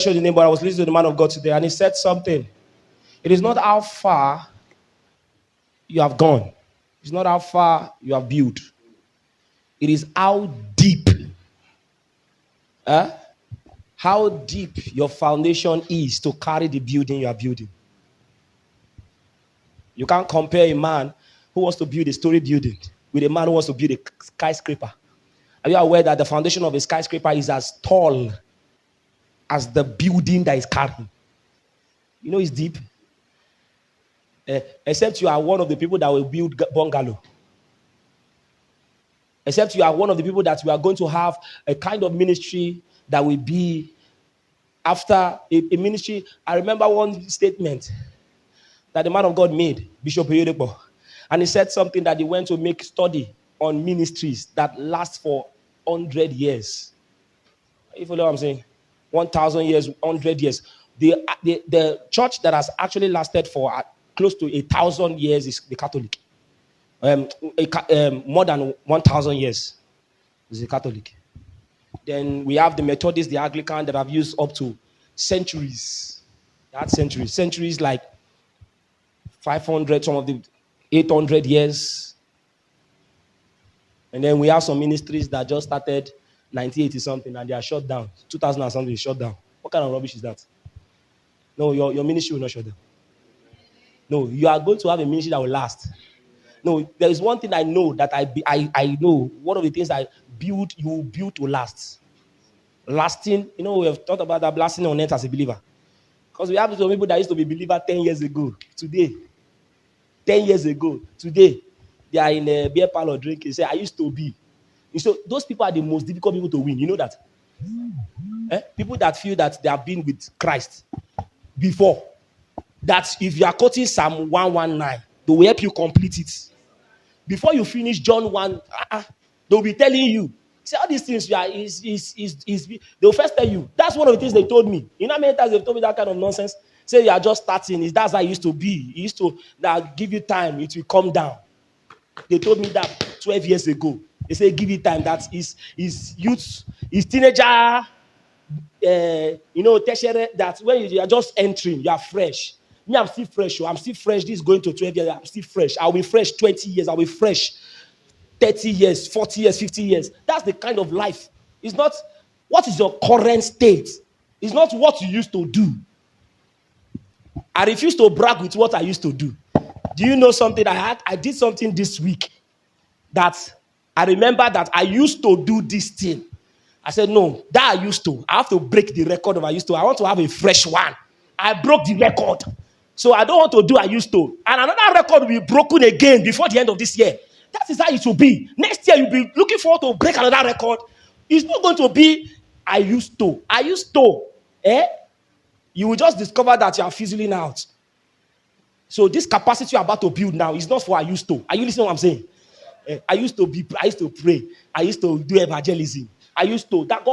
Show the name, but I was listening to the man of God today, and he said something. It is not how far you have gone. It's not how far you have built. It is how deep. How deep your foundation is to carry the building you are building. You can't compare a man who wants to build a story building with a man who wants to build a skyscraper. Are you aware that the foundation of a skyscraper is as tall as the building that is carrying? You know it's deep. Except you are one of the people that will build bungalow. Except you are one of the people that we are going to have a kind of ministry that will be after a ministry. I remember one statement that the man of God made, Bishop Oyedepo, and he said something that he went to make study on ministries that last for 100 years. You follow what I'm saying? 1,000 years, 100 years. The church that has actually lasted for close to 1,000 years is the Catholic. More than 1,000 years is the Catholic. Then we have the Methodist, the Anglican that have used up to centuries. That centuries like 500, some of the 800 years. And then we have some ministries that just started 1980 something and they are shut down. 2000 and something is shut down. What kind of rubbish is that? No, your ministry will not shut down. No, you are going to have a ministry that will last. No, there is one thing I know that I know. One of the things I build, you will build to last. Lasting, we have talked about that lasting on earth as a believer. Because we have some people that used to be believer 10 years ago. Today, 10 years ago, today, they are in a beer parlor drinking. Say, I used to be. So those people are the most difficult people to win. You know that? People that feel that they have been with Christ before. That if you are quoting Psalm 119, they will help you complete it. Before you finish John 1, they'll be telling you. See, all these things they'll first tell you. That's one of the things they told me. You know how many times they've told me that kind of nonsense? Say you are just starting. That's how it used to be. It used to give you time, it will come down. They told me that 12 years ago. They say give it time. That is youth, is teenager, tertiary, that when you are just entering, you are fresh. Me, I'm still fresh. I'm still fresh. This is going to 12 years. I'm still fresh. I'll be fresh 20 years. I'll be fresh 30 years, 40 years, 50 years. That's the kind of life. It's not what is your current state. It's not what you used to do. I refuse to brag with what I used to do. Do you know something I did something this week that I remember that I used to do this thing. I said, no, that I used to. I have to break the record of I used to. I want to have a fresh one. I broke the record. So I don't want to do I used to. And another record will be broken again before the end of this year. That is how it will be. Next year, you'll be looking forward to break another record. It's not going to be I used to. I used to. You will just discover that you are fizzling out. So this capacity you're about to build now is not for I used to. Are you listening to what I'm saying? I used to pray. I used to do evangelism. I used to. That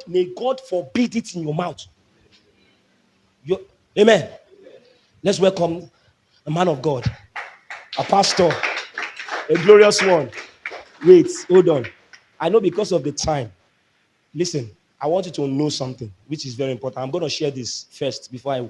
may God forbid it in your mouth. Amen. Let's welcome a man of God, a pastor, a glorious one. Wait, hold on. I know because of the time. Listen, I want you to know something, which is very important. I'm going to share this first before I